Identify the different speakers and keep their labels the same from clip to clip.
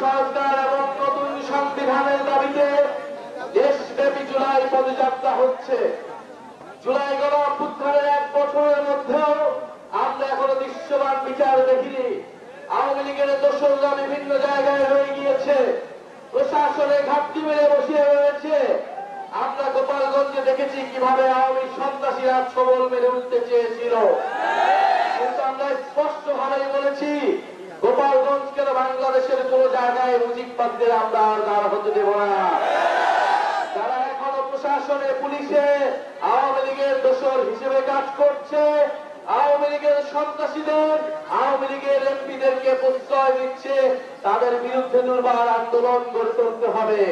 Speaker 1: সংস্কার এবং নতুন সংবিধানের দাবিতে দেশব্যাপী জুলাই পদযাত্রা হচ্ছে। জুলাই গণ অভ্যুত্থানের 1 বছরের মধ্যেও আমরা এখনো দৃশ্যমান বিচার দেখিনি। আওয়ামী লীগের দোসররা বিভিন্ন জায়গায় রয়ে গিয়েছে, প্রশাসনে ঘাটতি মেরে বসিয়ে রয়েছে। আমরা গোপালগঞ্জে দেখেছি কিভাবে আওয়ামী সন্ত্রাসীরা ছবল মেরে উঠতে চেয়েছিল, কিন্তু আমরা স্পষ্ট ভাবেই বলেছি গোপালগঞ্জ কেন বাংলাদেশের কোন জায়গায় মুজিববাদীদের আমরা আর দাঁড় হতে দেব না। যারা এখনো প্রশাসনে পুলিশে আওয়ামী লীগের দোসর হিসেবে কাজ করছে, আওয়ামী লীগের সন্ত্রাসীদের, আওয়ামী লীগের এমপিদেরকে প্রশ্রয় দিচ্ছে, তাদের বিরুদ্ধে দুর্বার আন্দোলন গড়ে তুলতে হবে।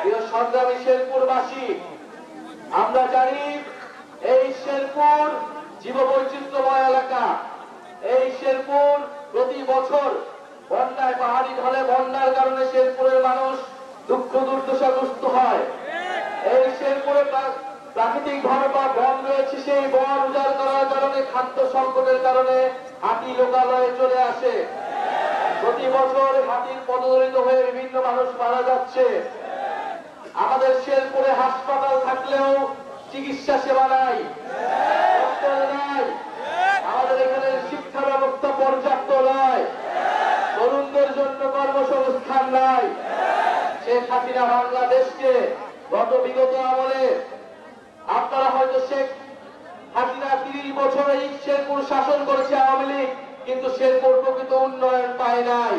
Speaker 1: প্রিয় সংগ্রামী শেরপুরবাসী, আমরা জানি এই শেরপুর জীববৈচিত্র্যময় এলাকা। এই শেরপুর প্রতি বছর বন্যায়, পাহাড়ি ঢলে বন্যার কারণে শেরপুরের মানুষ দুঃখ দুর্দশাগ্রস্ত হয়। এই শেরপুরে প্রাকৃতিক ভাবে বন রয়েছে, সেই বন উজাড় করার কারণে, খাদ্য সংকটের কারণে হাতি লোকালয়ে চলে আসে। প্রতি বছর হাতির পদদলিত হয়ে বিভিন্ন মানুষ মারা যাচ্ছে। আমাদের শেরপুরে হাসপাতাল থাকলেও চিকিৎসা সেবা নাই, ডক্টর নাই। আমাদের এখানে শিক্ষা ব্যবস্থা পর্যাপ্ত নয়, তরুণদের জন্য কর্মসংস্থান নাই। শেখ হাসিনা বাংলাদেশকে বিগত আমলে, আপনারা হয়তো শেখ হাসিনা 30 বছর এই শেরপুর শাসন করেছে আওয়ামী লীগ, কিন্তু শেরপুর প্রকৃত উন্নয়ন পায় নাই।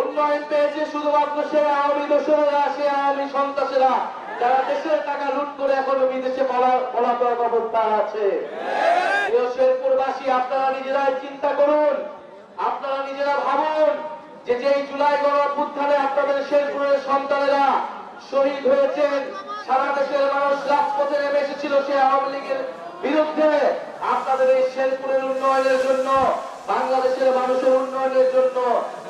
Speaker 1: উন্নয়ন পেয়েছে শুধুমাত্র সে আওয়ামী দোসরেরা, সে আওয়ামী সন্ত্রাসীরা, যারা দেশের টাকা লুট করে এখনো বিদেশে পলাতক অবস্থায় আছে। প্রিয় শেরপুরবাসী, আপনারা নিজেরাই চিন্তা করুন, আপনারা নিজেরা ভাবুন যে যেই জুলাই গণ অভ্যুত্থানে আপনাদের শেরপুরের সন্তানেরা শহীদ হয়েছেন, সারা দেশের মানুষ রাজপথে নেমে এসেছিল সে আওয়ামী লীগের বিরুদ্ধে। আপনাদের এই শেরপুরের উন্নয়নের জন্য, বাংলাদেশের মানুষের উন্নয়নের জন্য,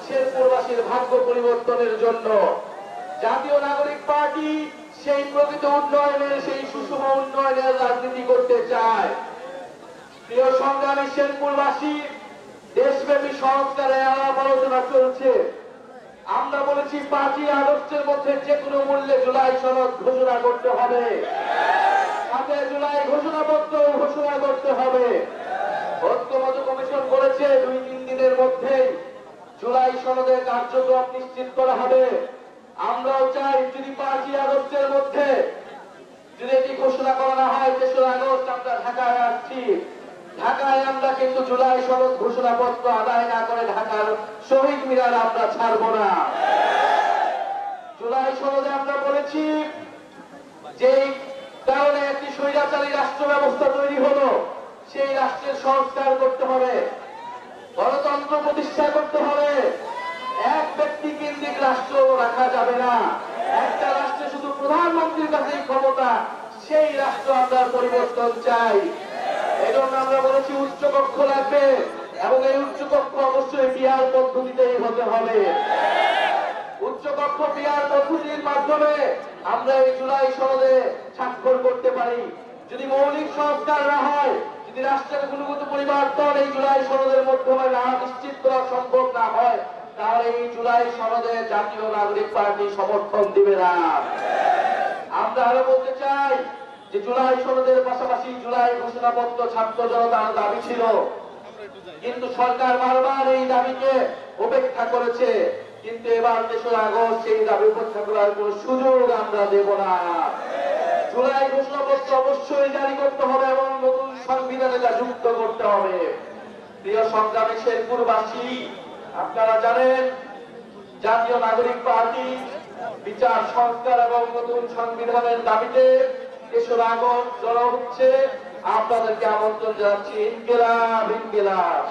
Speaker 1: শেরপুরবাসীর ভাগ্য পরিবর্তনের জন্য জাতীয় নাগরিক পার্টি সেই প্রকৃত উন্নয়নের, সেই সুষম উন্নয়নের রাজনীতি করতে চায়। প্রিয় সংগ্রামী শেরপুরবাসী, দেশব্যাপী সংস্কারের আলাপ আলোচনা চলছে। আমরা বলেছি 5ই আগস্টের মধ্যে যে কোনো মূল্যে জুলাই সনদ ঘোষণা করতে হবে, সাথে জুলাই ঘোষণাপত্র ঘোষণা করতে হবে। ঐক্যমত্য কমিশন বলেছে 2-3 দিনের মধ্যে জুলাই সনদের কার্যক্রম নিশ্চিত করা হবে। আমরাও চাই যদি 5ই আগস্টের মধ্যে যদি এটি ঘোষণা করা না হয়, 3রা আগস্ট আমরা ঢাকায় আসছি। ঢাকায় আমরা কিন্তু জুলাই সনদ ঘোষণাপত্র আদায় না করে ঢাকার শহীদ মিনার আমরা ছাড়ব না। জুলাই সনদে আমরা বলেছি যে কারণে একটি স্বৈরাচারী রাষ্ট্র ব্যবস্থা তৈরি হলো, সেই রাষ্ট্রের সংস্কার করতে হবে, গণতন্ত্র প্রতিষ্ঠা করতে হবে। এক ব্যক্তি কেন্দ্রিক রাষ্ট্র রাখা যাবে না। একটা রাষ্ট্রে শুধু প্রধানমন্ত্রীর কাছেই ক্ষমতা, সেই রাষ্ট্র আমরা পরিবর্তন চাই। এই জন্য আমরা বলেছি উচ্চকক্ষ লাগবে, এবং এই উচ্চকক্ষ অবশ্যই পিআর পদ্ধতিতেই হতে হবে। উচ্চকক্ষ পিআর পদ্ধতির মাধ্যমে আমরা এই জুলাই সনদে স্বাক্ষর করতে পারি। যদি মৌলিক সংস্কার না হয়, যদি রাষ্ট্রের গুণগত পরিবর্তন এই জুলাই সনদের মাধ্যমে না নিশ্চিত করা সম্ভব না হয়, তাহলে এই জুলাই সনদে জাতীয় নাগরিক পার্টি সমর্থন দিবে না। আমরা আরো বলতে চাই যে জুলাই সনদের পাশাপাশি জুলাই ঘোষণাপত্র ছাত্র জনতার দাবি ছিল, কিন্তু সরকার বারবার এই দাবিকে উপেক্ষা করেছে। কিন্তু এবার 3রা আগস্ট সেই দাবি উপেক্ষা করার কোন সুযোগ আমরা দেব না। জুলাই ঘোষণাপত্র অবশ্যই জারি করতে হবে এবং নতুন সংবিধানে তা যুক্ত করতে হবে। প্রিয় সংগ্রামী শেরপুরবাসী, আপনারা জানেন জাতীয় নাগরিক পার্টি বিচার সংস্কার এবং নতুন সংবিধানের দাবিতে 3রা আগস্ট জড়ো হচ্ছে। আপনাদেরকে আমন্ত্রণ জানাচ্ছি। ইনকিলাব ইনকিলাব।